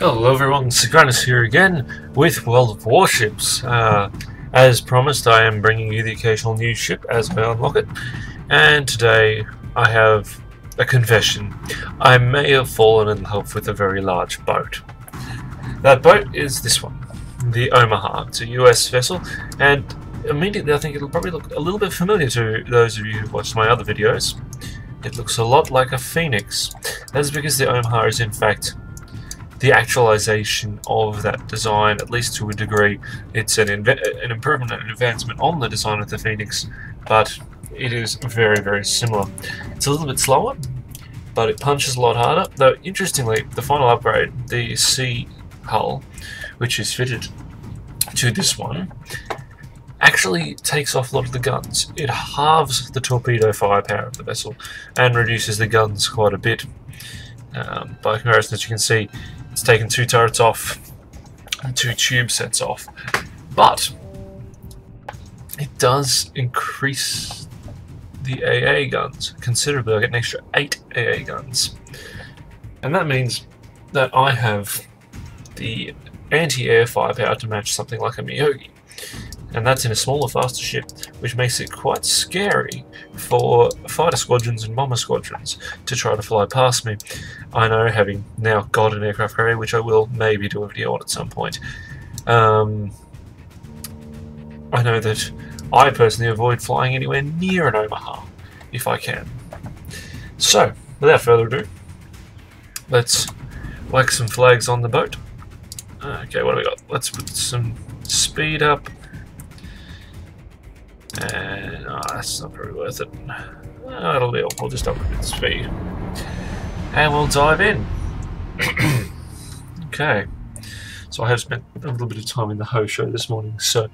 Hello everyone, Sagrannus here again with World of Warships. As promised, I am bringing you the occasional new ship as I unlock it, and today I have a confession. I may have fallen in love with a very large boat. That boat is this one, the Omaha. It's a US vessel, and immediately I think it'll probably look a little bit familiar to those of you who watched my other videos. It looks a lot like a Phoenix. That's because the Omaha is in fact the actualization of that design, at least to a degree. It's an improvement and an advancement on the design of the Phoenix, but it is very, very similar. It's a little bit slower, but it punches a lot harder. Though, interestingly, the final upgrade, the C hull, which is fitted to this one, actually takes off a lot of the guns. It halves the torpedo firepower of the vessel and reduces the guns quite a bit. By comparison, as you can see, it's taken 2 turrets off and 2 tube sets off, but it does increase the AA guns considerably. I get an extra 8 AA guns, and that means that I have the anti-air firepower to match something like a Miyogi, and that's in a smaller, faster ship, which makes it quite scary for fighter squadrons and bomber squadrons to try to fly past me. I know, having now got an aircraft carrier, which I will maybe do a video on at some point, I know that I personally avoid flying anywhere near an Omaha if I can. So, without further ado, let's whack some flags on the boat. Okay, what do we got? Let's put some speed up. And that's not very worth it. It'll be. We'll just up a bit of speed, and we'll dive in. Okay. So I have spent a little bit of time in the Ho show this morning. So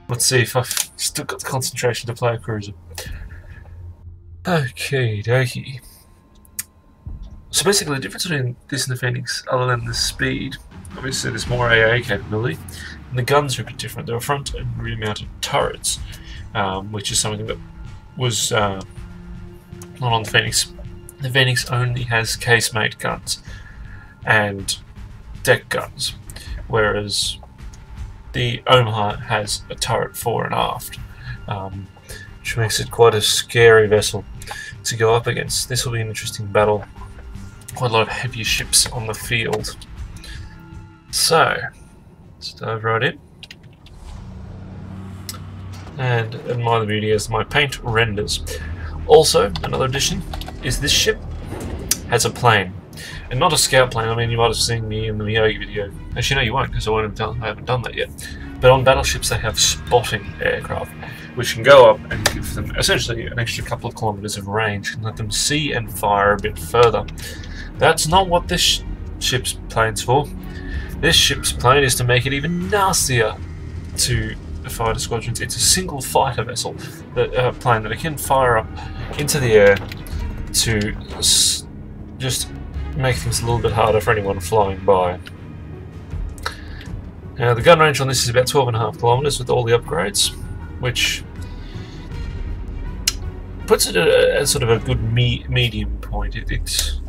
let's see if I've still got the concentration to play a cruiser. Okay, dokie. So basically, the difference between this and the Phoenix, other than the speed, obviously there's more AA capability. And the guns are a bit different. There are front and rear mounted turrets, which is something that was not on the Phoenix. The Phoenix only has casemate guns and deck guns, whereas the Omaha has a turret fore and aft, which makes it quite a scary vessel to go up against. This will be an interesting battle. Quite a lot of heavy ships on the field. So let's dive right in and admire the beauty as my paint renders. Also, another addition is this ship has a plane, and not a scout plane. I mean, you might have seen me in the Miyogi video. Actually, no, you won't, because I haven't done that yet. But on battleships, they have spotting aircraft, which can go up and give them essentially an extra couple of kilometers of range and let them see and fire a bit further. That's not what this ship's plane's for. This ship's plane is to make it even nastier to fighter squadrons. It's a single fighter vessel, plane that it can fire up into the air to just make things a little bit harder for anyone flying by. Now, the gun range on this is about 12.5 kilometers with all the upgrades, which puts it at sort of a good medium point. It's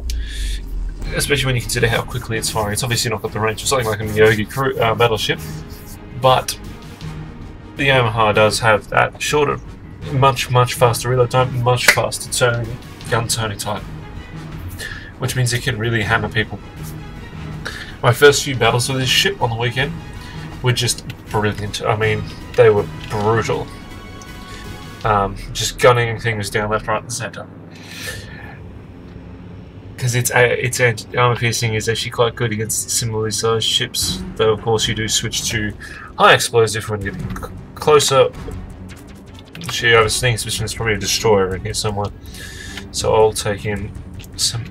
especially when you consider how quickly it's firing. It's obviously not got the range of something like a Miyogi battleship, but the Omaha does have that shorter, much faster reload time, much faster gun turning time, which means it can really hammer people. My first few battles with this ship on the weekend were just brilliant. I mean, they were brutal. Just gunning things down left, right, and centre. Because its armor piercing is actually quite good against similarly sized ships, though of course you do switch to high explosive when getting closer. Actually, I was thinking there's probably a destroyer in here somewhere, so I'll take in some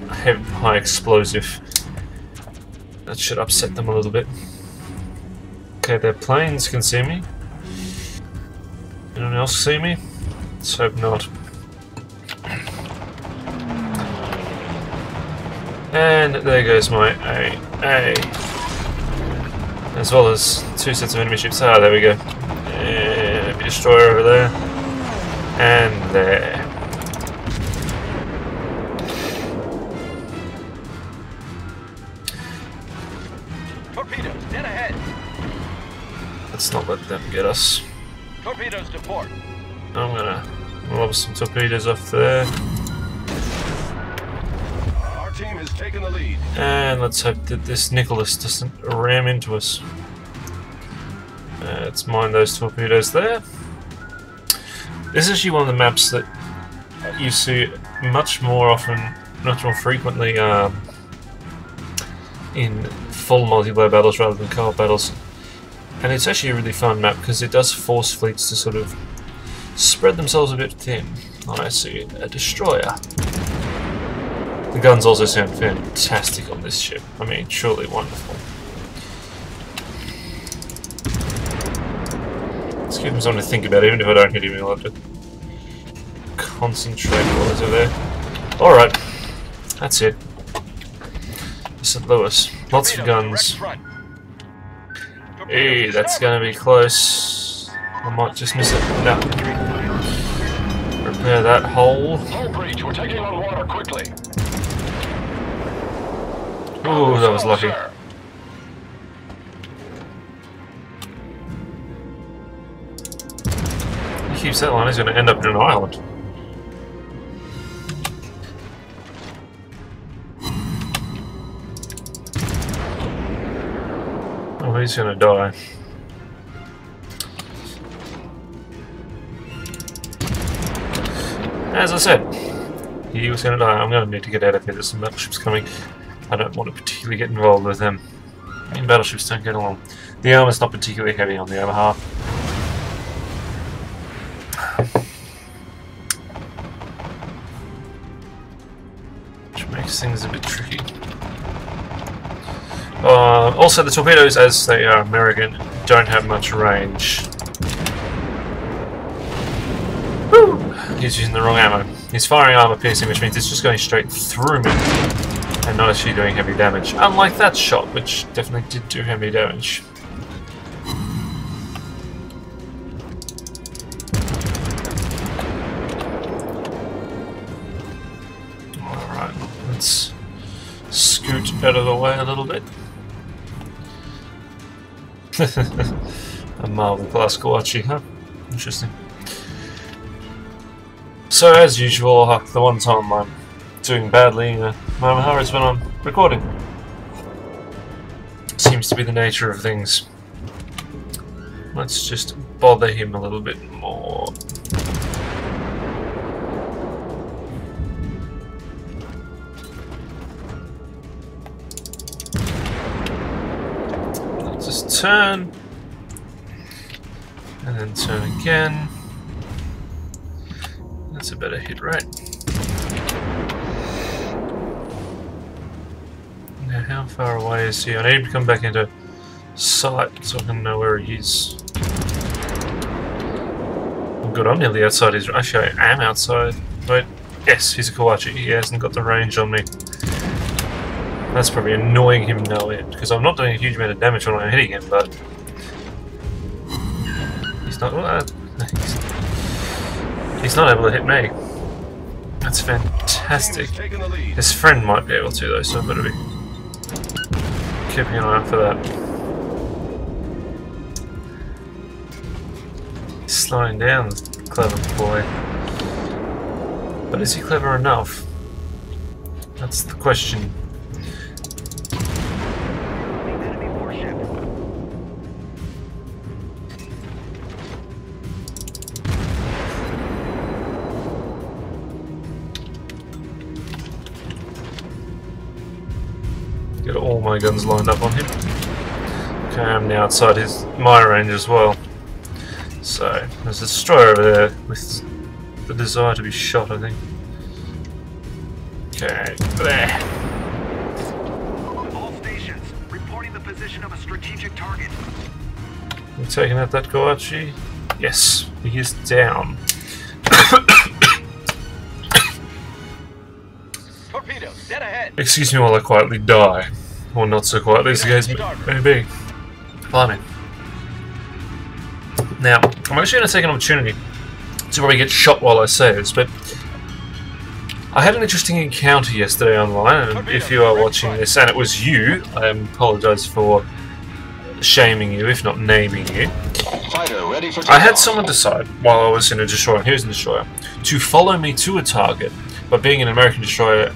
high explosive. That should upset them a little bit. Okay, their planes can see me. Anyone else see me? Let's hope not. And there goes my AA, as well as 2 sets of enemy ships. Ah, there we go. And a destroyer over there, and there. let them get us. Torpedoes to port. I'm gonna lob some torpedoes off there. Our team has taken the lead. And let's hope that this Nicholas doesn't ram into us. Let's mine those torpedoes there. This is actually one of the maps that you see much more often, much more frequently in full multiplayer battles rather than co-op battles. And it's actually a really fun map because it does force fleets to sort of spread themselves a bit thin. I see a destroyer. The guns also sound fantastic on this ship. I mean, truly wonderful. Let's give him something to think about, even if I don't hit him, I'll have to concentrate while he's over there. Alright, that's it. St. Louis. Lots of guns. Hey, that's gonna be close. I might just miss it. No. Repair that hole. We're taking on water quickly. Ooh, that was lucky. He keeps that line, he's gonna end up in an island. Oh, he's gonna die. As I said, he was gonna die. I'm gonna need to get out of here. There's some battleships coming. I don't want to particularly get involved with them. I mean, battleships don't get along. The armor's not particularly heavy on the Omaha. Which makes things a bit tricky. Also, the torpedoes, as they are American, don't have much range. Woo! He's using the wrong ammo. He's firing armor piercing, which means it's just going straight through me and not actually doing heavy damage. Unlike that shot, which definitely did do heavy damage. Alright, let's scoot out of the way a little bit. A Marvel class Kawachi, huh? Interesting. So, as usual, the one time I'm doing badly in Omaha is when I'm recording. Seems to be the nature of things. Let's just bother him a little bit more. Let's just turn. And then turn again. That's a better hit rate. Now, how far away is he? I need to come back into sight so I can know where he is. Oh, good, I'm nearly outside his. Actually, I am outside. Wait, yes, he's a Kawachi. He hasn't got the range on me. That's probably annoying him no end because I'm not doing a huge amount of damage when I'm hitting him, but he's not. He's not able to hit me. That's fantastic. His friend might be able to though, so I've got to be keeping an eye out for that. He's slowing down, this clever boy. But is he clever enough? That's the question. Get all my guns lined up on him. Okay, I'm now outside my range as well. So, there's a destroyer over there with the desire to be shot, I think. Okay, there. All stations, reporting the position of a strategic target. We're taking out that Kawachi. Yes, he is down. Torpedoes, dead ahead. Excuse me while I quietly die. Or not so quietly as the case may be. Blimey. Now, I'm actually going to take an opportunity to probably get shot while I say this, but I had an interesting encounter yesterday online, and if you are watching this and it was you, I apologise for shaming you, if not naming you. Fighter ready for I takeoff. had someone decide, while I was in a destroyer, and he was in a destroyer, to follow me to a target, but being an American destroyer,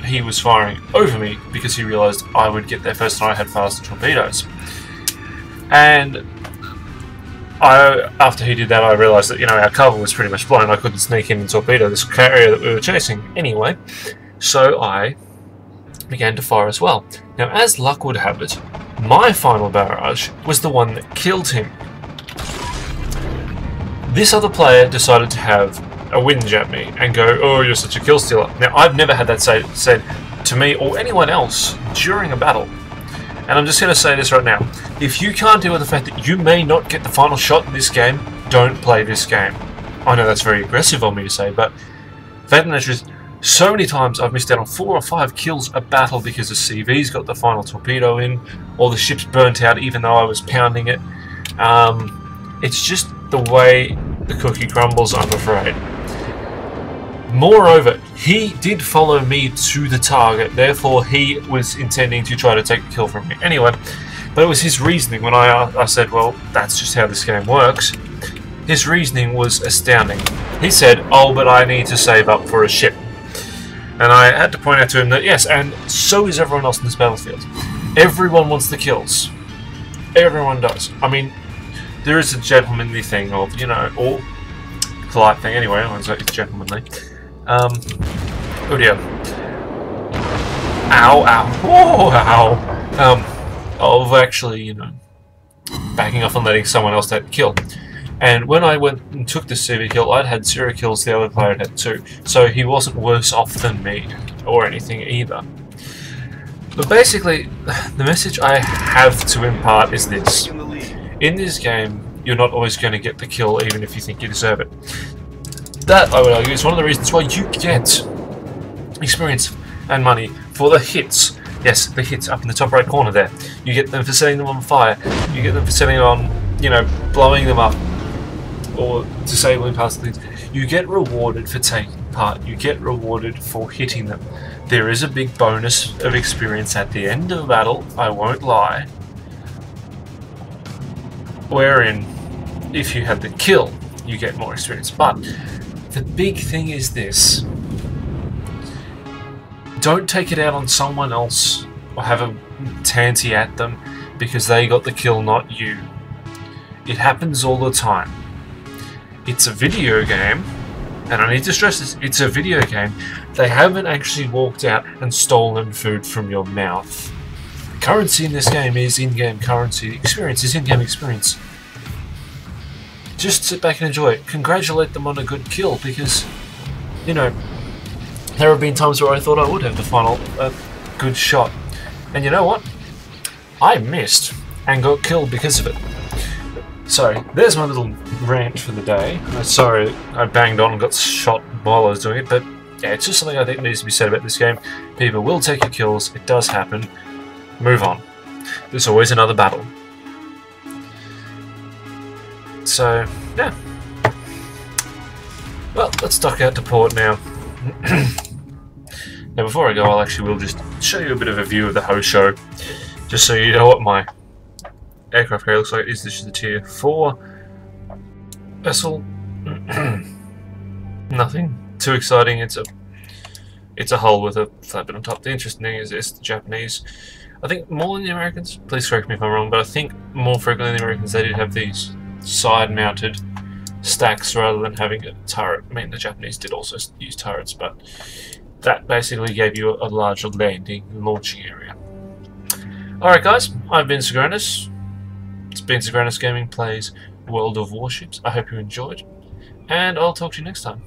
he was firing over me because he realised I would get there first and I had faster torpedoes. And after he did that, I realised that, you know, our cover was pretty much blown. I couldn't sneak in and torpedo this carrier that we were chasing anyway, so I began to fire as well. Now, as luck would have it, my final barrage was the one that killed him. This other player decided to have a whinge at me and go, "Oh, you're such a kill stealer." Now, I've never had that said to me or anyone else during a battle. And I'm just going to say this right now. If you can't deal with the fact that you may not get the final shot in this game, don't play this game. I know that's very aggressive of me to say, but the fact of the matter is, so many times I've missed out on 4 or 5 kills a battle because the CV's got the final torpedo in, or the ship's burnt out even though I was pounding it. It's just the way the cookie crumbles, I'm afraid. Moreover, he did follow me to the target, therefore he was intending to try to take the kill from me. Anyway, but it was his reasoning when I said, well, that's just how this game works. His reasoning was astounding. He said, "Oh, but I need to save up for a ship." And I had to point out to him that, yes, and so is everyone else in this battlefield. Everyone wants the kills. Everyone does. I mean, there is a gentlemanly thing of, you know, or polite thing anyway, it's gentlemanly. Oh dear. Ow, ow, oh, ow. Of actually, you know, backing off and letting someone else take the kill. And when I went and took the CV kill, I'd had 0 kills, the other player had 2. So he wasn't worse off than me, or anything either. But basically, the message I have to impart is this. In this game, you're not always going to get the kill, even if you think you deserve it. That, I would argue, is one of the reasons why you get experience and money for the hits. Yes, the hits up in the top right corner there. You get them for setting them on fire. You get them for setting them on, you know, blowing them up, or disabling parts of things. You get rewarded for taking part. You get rewarded for hitting them. There is a big bonus of experience at the end of a battle, I won't lie, wherein if you have the kill, you get more experience. But the big thing is this: don't take it out on someone else or have a tanty at them because they got the kill, not you. It happens all the time. It's a video game, and I need to stress this, it's a video game. They haven't actually walked out and stolen food from your mouth. Currency in this game is in-game currency. Experience is in-game experience. Just sit back and enjoy it. Congratulate them on a good kill, because, you know, there have been times where I thought I would have the final good shot. And you know what? I missed and got killed because of it. So, there's my little rant for the day. Sorry I banged on and got shot while I was doing it, but yeah, it's just something I think needs to be said about this game. People will take your kills, it does happen. Move on. There's always another battle. So, yeah. Well, let's dock out to port now. Now, before I go, I actually will just show you a bit of a view of the host show, just so you know what my aircraft carrier looks like. This is the Tier 4 vessel. Nothing too exciting. It's a hull with a flat bit on top. The interesting thing is it's the Japanese. I think more than the Americans. Please correct me if I'm wrong, but I think more frequently than the Americans they did have these side-mounted stacks rather than having a turret. I mean, the Japanese did also use turrets, but that basically gave you a larger landing and launching area. Alright guys, I've been Sagrannus. It's been Sagrannus Gaming Plays World of Warships. I hope you enjoyed, and I'll talk to you next time.